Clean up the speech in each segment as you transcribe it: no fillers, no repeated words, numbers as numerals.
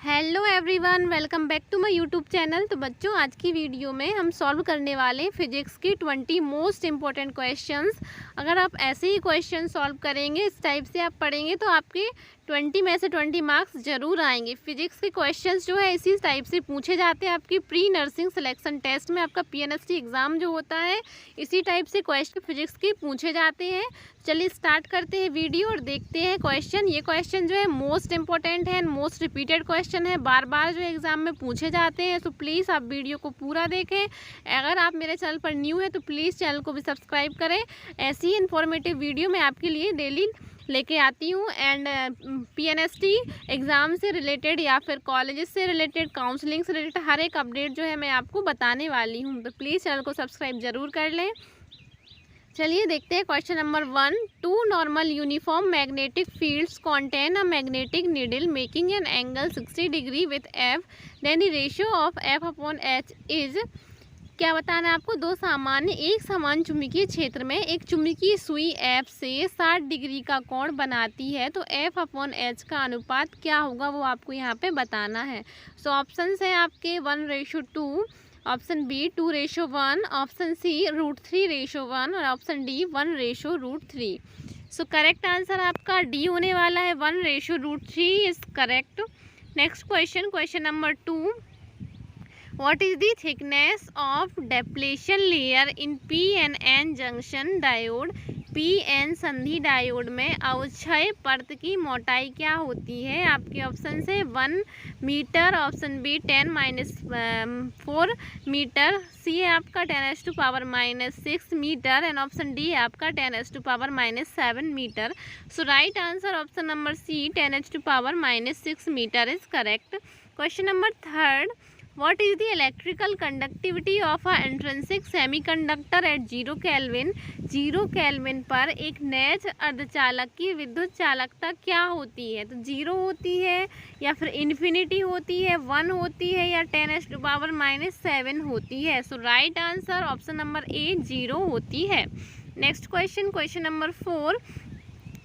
Hello everyone, welcome back to my YouTube channel. तो बच्चों, आज की वीडियो में हम सॉल्व करने वाले हैं फिजिक्स की 20 मोस्ट इंपॉर्टेंट क्वेश्चंस। अगर आप ऐसे ही क्वेश्चन सॉल्व करेंगे, इस टाइप से आप पढ़ेंगे, तो आपके 20 में से 20 मार्क्स जरूर आएंगे। फिजिक्स के क्वेश्चंस जो है इसी टाइप से पूछे जाते हैं। आपकी प्री नर्सिंग सिलेक्शन टेस्ट में आपका PNST एग्ज़ाम जो होता है, इसी टाइप से क्वेश्चन फिजिक्स के पूछे जाते हैं। चलिए स्टार्ट करते हैं वीडियो और देखते हैं क्वेश्चन। ये क्वेश्चन जो है मोस्ट इंपॉर्टेंट है, मोस्ट रिपीटेड क्वेश्चन है, बार बार जो एग्ज़ाम में पूछे जाते हैं। तो प्लीज़ आप वीडियो को पूरा देखें। अगर आप मेरे चैनल पर न्यू है तो प्लीज़ चैनल को भी सब्सक्राइब करें। ऐसी ही इन्फॉर्मेटिव वीडियो मैं आपके लिए डेली लेके आती हूँ। एंड PNST एग्ज़ाम से रिलेटेड या फिर कॉलेजेस से रिलेटेड, काउंसलिंग से रिलेटेड हर एक अपडेट जो है मैं आपको बताने वाली हूँ। तो प्लीज़ चैनल को सब्सक्राइब ज़रूर कर लें। चलिए देखते हैं question number 1। Two normal uniform magnetic fields contain a magnetic needle making an angle 60 degree with F, then the ratio of F/H is. क्या बताना है आपको? दो सामान्य एक समान चुंबकीय क्षेत्र में एक चुंबकीय सुई F से 60 डिग्री का कोण बनाती है, तो F/H का अनुपात क्या होगा वो आपको यहाँ पे बताना है। सो ऑप्शंस है आपके 1:2, ऑप्शन बी 2:1, ऑप्शन सी √3:1 और ऑप्शन डी 1:√3। सो करेक्ट आंसर आपका डी होने वाला है, 1:√3 is correct. Next question, question number 2। What is the thickness of depletion layer in P-N junction diode? PN संधि डायोड में अवक्षय परत की मोटाई क्या होती है? आपके ऑप्शन से 1 मीटर, ऑप्शन बी 10⁻4 मीटर, सी है आपका 10⁻6 मीटर एंड ऑप्शन डी है आपका 10⁻7 metre. So right answer option number C 10⁻6 metre is correct. Question number 3। What is the electrical conductivity of a intrinsic semiconductor at 0 Kelvin? 0 Kelvin पर एक नैज अर्धचालक की विद्युत चालकता क्या होती है? तो 0 होती है या फिर इन्फिनिटी होती है, 1 होती है या 10⁻7 होती है? So right answer option number A 0 होती है। Next question, question number 4।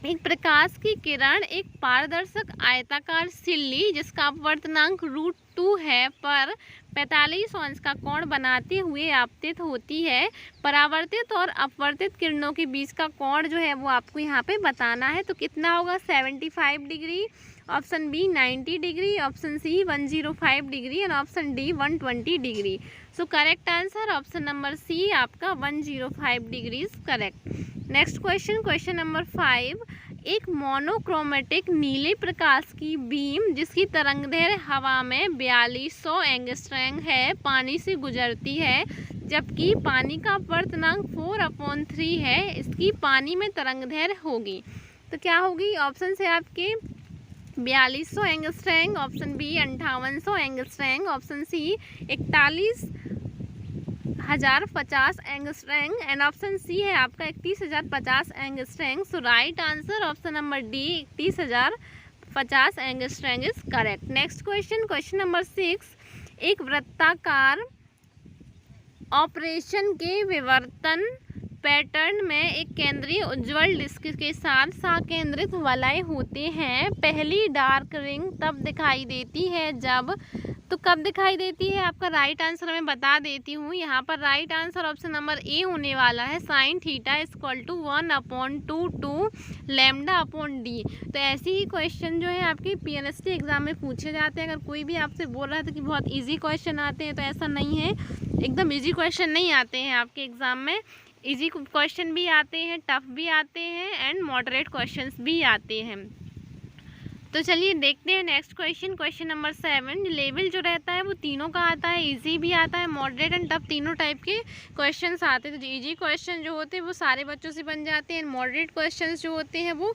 एक प्रकाश की किरण एक पारदर्शक आयताकार सिल्ली जिसका अपवर्तनांक √2 है पर 45 अंश का कोण बनाते हुए आपतित होती है। परावर्तित और अपवर्तित किरणों के बीच का कोण जो है वो आपको यहाँ पे बताना है। तो कितना होगा? 75 degree, option B 90 degree, option C 105 degree and option D 120 degree. So correct answer option number C आपका 105 degree is correct. Next question, question number 5। एक मोनोक्रोमेटिक नीले प्रकाश की बीम जिसकी तरंगदैर्घ्य हवा में 4200 एंगस्ट्रॉम है पानी से गुजरती है, जबकि पानी का अपवर्तनांक 4/3 है, इसकी पानी में तरंगदैर्घ्य होगी तो क्या होगी? ऑप्शन से आपके 4200 angstrom, option B 5800 angstrom, option C 41,050 angstrom and option C है आपका 31,050 angstrom. So right answer option number D 31,050 angstrom is correct. Next question, question number 6। एक वृत्ताकार ऑपरेशन के विवर्तन पैटर्न में एक केंद्रीय उज्ज्वल डिस्क के साथ सकेंद्रित वलय होते हैं। पहली डार्क रिंग तब दिखाई देती है जब, तो कब दिखाई देती है? आपका राइट आंसर मैं बता देती हूँ। यहाँ पर राइट आंसर ऑप्शन नंबर ए होने वाला है, sin θ = 1/2 λ/d। तो ऐसे ही क्वेश्चन जो है आपके PNST एग्जाम में पूछे जाते हैं। अगर कोई भी आपसे बोल रहा था कि बहुत इजी क्वेश्चन आते हैं, तो ऐसा नहीं है, एकदम इजी क्वेश्चन नहीं आते हैं आपके एग्ज़ाम में। इजी क्वेश्चन भी आते हैं, टफ भी आते हैं एंड मॉडरेट क्वेश्चंस भी आते हैं। तो चलिए देखते हैं next question, question number 7। Level जो रहता है वो तीनों का आता है, इजी भी आता है, मॉडरेट एंड टफ, तीनों टाइप के क्वेश्चंस आते हैं। तो इजी क्वेश्चन जो होते हैं वो सारे बच्चों से बन जाते हैं। मॉडरेट क्वेश्चंस जो होते हैं वो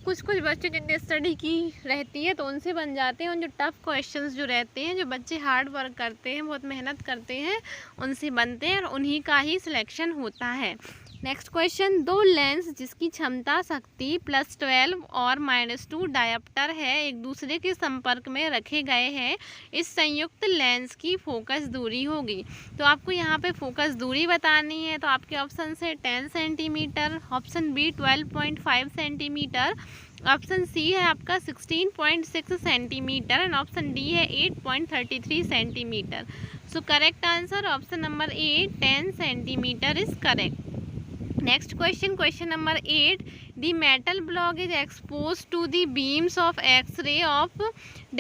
कुछ बच्चे जिनने स्टडी की रहती है तो उनसे बन जाते हैं। और जो टफ क्वेश्चंस जो रहते हैं, जो बच्चे हार्ड वर्क करते हैं, बहुत मेहनत करते हैं, उनसे बनते हैं और उन्हीं का ही सिलेक्शन होता है। नेक्स्ट क्वेश्चन, दो लेंस जिसकी क्षमता शक्ति +12 और -2 डायोप्टर है एक दूसरे के संपर्क में रखे गए हैं, इस संयुक्त लेंस की फोकस दूरी होगी। तो आपको यहाँ पे फोकस दूरी बतानी है। तो आपके ऑप्शन है 10 centimetre, option B 12.5 centimetre, option C है आपका 16.6 सेंटीमीटर एंड ऑप्शन डी है 8.33 centimetre. So correct answer option number A 10 centimetre is correct. Next question, question number 8. The metal block is exposed to the beams of X-ray of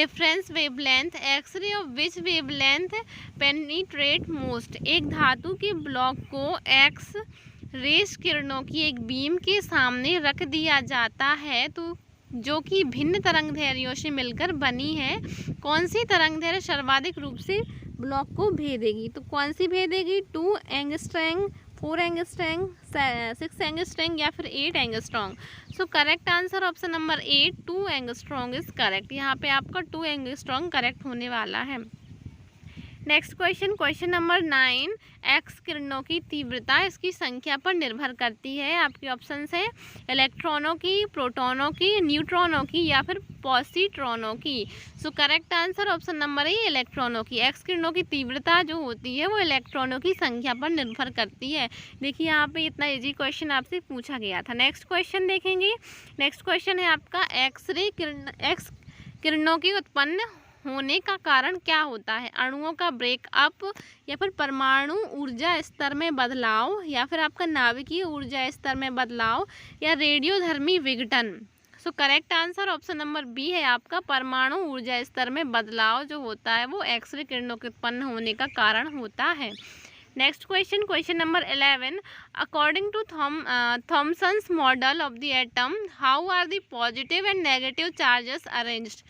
different wavelength. X-ray of which wavelength penetrate most? एक धातु के block को x race किरणों की एक beam के सामने रख दिया जाता है तो जो कि भिन्न तरंगदैर्घ्यों से मिलकर बनी है। कौन सी तरंगदैर्घ्य सर्वाधिक रूप से ब्लॉक को भेदेगी? तो कौन सी भेदेगी? 2 एंगस्ट्रॉम, 4 एंगस्ट्रॉम, 6 एंगस्ट्रॉम या फिर 8 angstrom. So correct answer option number 8 2 angstrom is correct. यहाँ पे आपका 2 एंगस्ट्रॉम करेक्ट होने वाला है। Next question, question number 9. X किरणों की तीव्रता इसकी संख्या पर निर्भर करती है। आपके ऑप्शंस है इलेक्ट्रॉनों की, प्रोटॉनों की, न्यूट्रॉनों की या फिर पॉजिट्रॉनों की। सो करेक्ट आंसर ऑप्शन नंबर ए इलेक्ट्रॉनों की। एक्स किरणों की तीव्रता जो होती है वो इलेक्ट्रॉनों की संख्या पर निर्भर करती है। देखिए यहाँ पे इतना इजी क्वेश्चन आपसे पूछा गया था। नेक्स्ट क्वेश्चन देखेंगे। नेक्स्ट क्वेश्चन है आपका एक्स किरणों की उत्पन्न होने का कारण क्या होता है? अणुओं का ब्रेकअप या फिर परमाणु ऊर्जा स्तर में बदलाव या फिर आपका नाभिकीय ऊर्जा स्तर में बदलाव या रेडियोधर्मी विघटन। So correct answer option number B है आपका परमाणु ऊर्जा स्तर में बदलाव जो होता है वो एक्सरे किरणों के उत्पन्न होने का कारण होता है। Next question, question number 11. According to Thomson's model of the atom, how are the positive and negative charges arranged?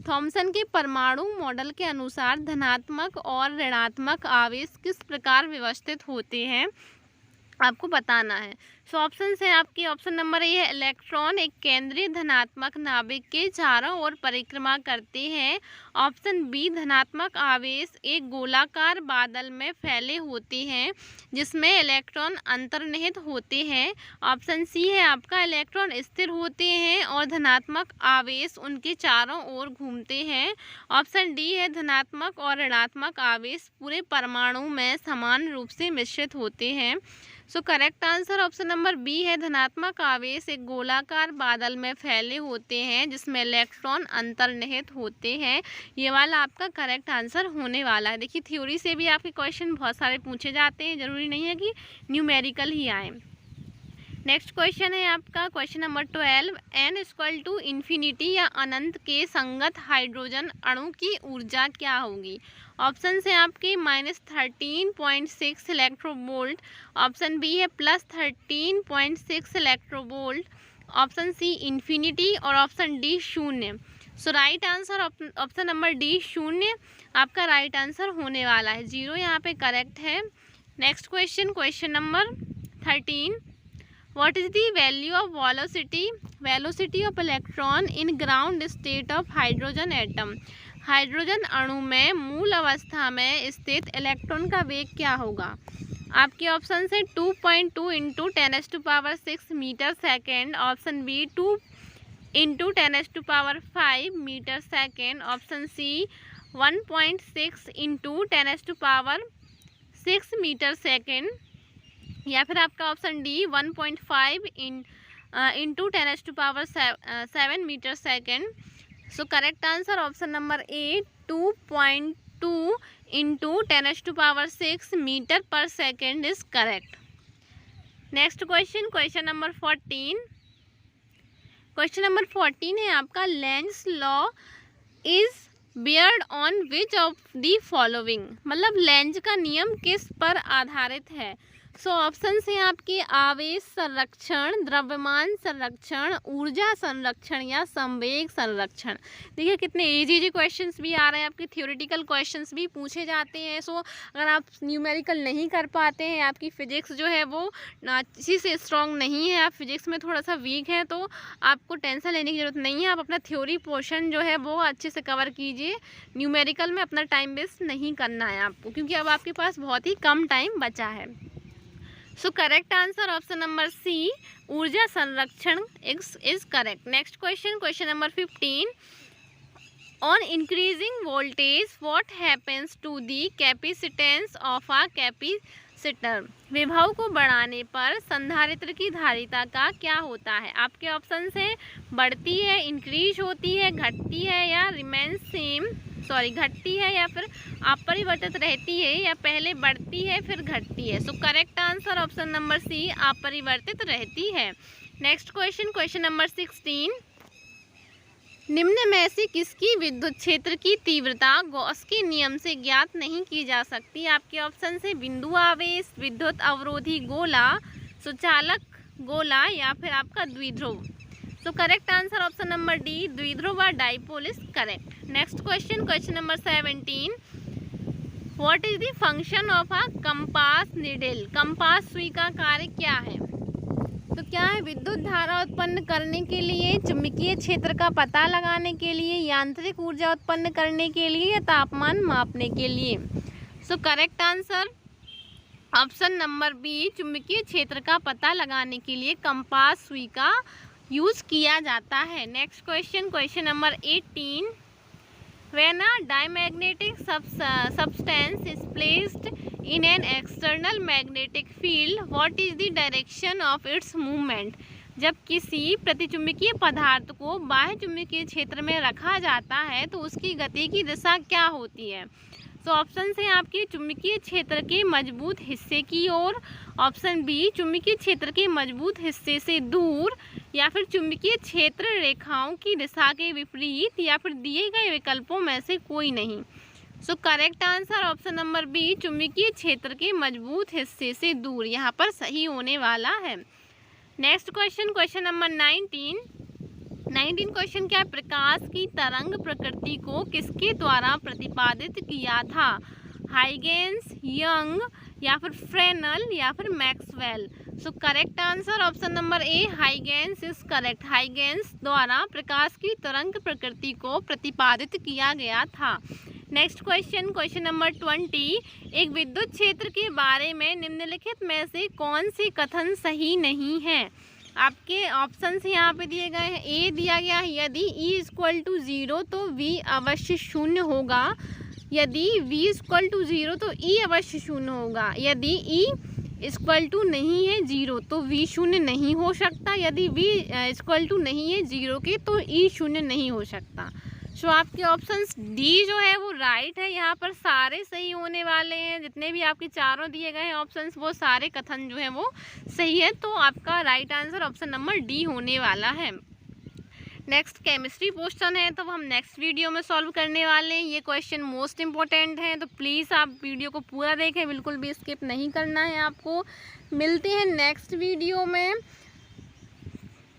Thomson के परमाणु मॉडल के अनुसार धनात्मक और ऋणात्मक आवेश किस प्रकार व्यवस्थित होते हैं आपको बताना है। सो ऑप्शन है आपकी ऑप्शन नंबर ए है इलेक्ट्रॉन एक केंद्रीय धनात्मक नाभिक के चारों ओर परिक्रमा करते हैं। ऑप्शन बी धनात्मक आवेश एक गोलाकार बादल में फैले होते हैं जिसमें इलेक्ट्रॉन अंतर्निहित होते हैं। ऑप्शन सी है आपका इलेक्ट्रॉन स्थिर होते हैं और धनात्मक आवेश उनके चारों ओर घूमते हैं। ऑप्शन डी है धनात्मक और ऋणात्मक आवेश पूरे परमाणु में समान रूप से मिश्रित होते हैं। So correct answer option number B है धनात्मक आवेश एक गोलाकार बादल में फैले होते हैं जिसमें इलेक्ट्रॉन अंतर्निहित होते हैं। ये वाला आपका करेक्ट आंसर होने वाला है। देखिए थ्योरी से भी आपके क्वेश्चन बहुत सारे पूछे जाते हैं, जरूरी नहीं है कि न्यूमेरिकल ही आए। नेक्स्ट क्वेश्चन है आपका क्वेश्चन नंबर 12. n=इन्फिनिटी या अनंत के संगत हाइड्रोजन अणु की ऊर्जा क्या होगी? ऑप्शन है आपके -13.6 इलेक्ट्रोवोल्ट, ऑप्शन बी है +13.6 इलेक्ट्रोवोल्ट, ऑप्शन सी इन्फिनिटी और option D 0। So right answer option number D 0 आपका राइट आंसर होने वाला है। 0 यहाँ पे करेक्ट है। Next question, question number 13. What is the value of velocity of electron in ground state of hydrogen atom? Hydrogen अणु में मूल अवस्था में स्थित इलेक्ट्रॉन का वेग क्या होगा? आपके ऑप्शन है 2.2 × 10⁻⁶ metre second, option B 2 × 10⁵ metre second, option C 1.6 × 10⁶ metre second या फिर आपका option D 1.5 × 10⁻⁷ metre second. So correct answer option number A 2.2 × 10⁻⁶ metre per second is correct. Next question, question number 14. Question number 14 है आपका Lenz law is based on which of the following, मतलब Lenz का नियम किस पर आधारित है? So option है आपके आवेश संरक्षण, द्रव्यमान संरक्षण, ऊर्जा संरक्षण या संवेग संरक्षण। देखिए कितने इजी क्वेश्चंस भी आ रहे हैं, आपके थ्योरेटिकल क्वेश्चंस भी पूछे जाते हैं। सो अगर आप न्यूमेरिकल नहीं कर पाते हैं, आपकी फिजिक्स जो है वो इसी से स्ट्रॉन्ग नहीं है, आप फिजिक्स में थोड़ा सा वीक है, तो आपको टेंशन लेने की ज़रूरत नहीं है। आप अपना थ्योरी पोर्शन जो है वो अच्छे से कवर कीजिए। न्यूमेरिकल में अपना टाइम वेस्ट नहीं करना है आपको, क्योंकि अब आपके पास बहुत ही कम टाइम बचा है। So correct answer option number C, ऊर्जा संरक्षण is correct. Next question number 15, on increasing voltage what happens to the capacitance of a capacitor. विभव को बढ़ाने पर संधारित्र की धारिता का क्या होता है? आपके ऑप्शन है बढ़ती है, इंक्रीज होती है, घटती है या रिमेन सेम, घटती है या फिर अपरिवर्तित रहती है या पहले बढ़ती है फिर घटती है। So correct answer option number C, अपरिवर्तित रहती है। नेक्स्ट क्वेश्चन नंबर 16, निम्न में से किसकी विद्युत क्षेत्र की तीव्रता गॉस के नियम से ज्ञात नहीं की जा सकती? आपके ऑप्शन से बिंदु आवेश, विद्युत अवरोधी गोला, सुचालक गोला या फिर आपका द्विध्रुव। सो correct answer option number D, द्विध्रुव व dipole is correct. Next question number 17, what is the function of a compass needle. Compass सुई का कार्य क्या है? तो क्या है? विद्युत धारा उत्पन्न करने के लिए, चुंबकीय क्षेत्र का पता लगाने के लिए, यांत्रिक ऊर्जा उत्पन्न करने के लिए या तापमान मापने के लिए। So correct answer option number B, चुंबकीय क्षेत्र का पता लगाने के लिए कंपास सुई का यूज किया जाता है। Next question number 18, when a diamagnetic substance is placed in an external magnetic field, what is the direction of its movement। जब किसी प्रतिचुंबकीय पदार्थ को बाह्य चुंबकीय क्षेत्र में रखा जाता है तो उसकी गति की दिशा क्या होती है? तो ऑप्शन है आपके चुंबकीय क्षेत्र के मजबूत हिस्से की ओर, ऑप्शन बी चुंबकीय क्षेत्र के मजबूत हिस्से से दूर, या फिर चुंबकीय क्षेत्र रेखाओं की दिशा के विपरीत, या फिर दिए गए विकल्पों में से कोई नहीं। So correct answer option number B, चुंबकीय क्षेत्र के मजबूत हिस्से से दूर, यहाँ पर सही होने वाला है। नेक्स्ट क्वेश्चन नंबर 19 क्वेश्चन क्या है? प्रकाश की तरंग प्रकृति को किसके द्वारा प्रतिपादित किया था? हाइगेंस, यंग या फिर फ्रेनल या फिर Maxwell. So correct answer option number A, Huygens is correct. Huygens द्वारा प्रकाश की तरंग प्रकृति को प्रतिपादित किया गया था। नेक्स्ट क्वेश्चन नंबर 20, एक विद्युत क्षेत्र के बारे में निम्नलिखित में से कौन से कथन सही नहीं है? आपके ऑप्शन यहाँ पे दिए गए हैं। ए दिया गया है, यदि E = 0 तो V अवश्य शून्य होगा, यदि V = 0 तो E अवश्य शून्य होगा, यदि E = नहीं है 0 तो V शून्य नहीं हो सकता, यदि V = नहीं है 0 के तो E शून्य नहीं हो सकता। सो आपके ऑप्शंस डी जो है वो राइट है, यहाँ पर सारे सही होने वाले हैं। जितने भी आपके चारों दिए गए हैं ऑप्शंस वो सारे कथन जो है वो सही है, तो आपका right answer option number D होने वाला है। नेक्स्ट केमिस्ट्री क्वेश्चन है तो हम नेक्स्ट वीडियो में सॉल्व करने वाले हैं। ये क्वेश्चन मोस्ट इम्पोर्टेंट है, तो प्लीज़ आप वीडियो को पूरा देखें, बिल्कुल भी स्किप नहीं करना है आपको। मिलते हैं नेक्स्ट वीडियो में।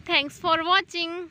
Thanks for watching.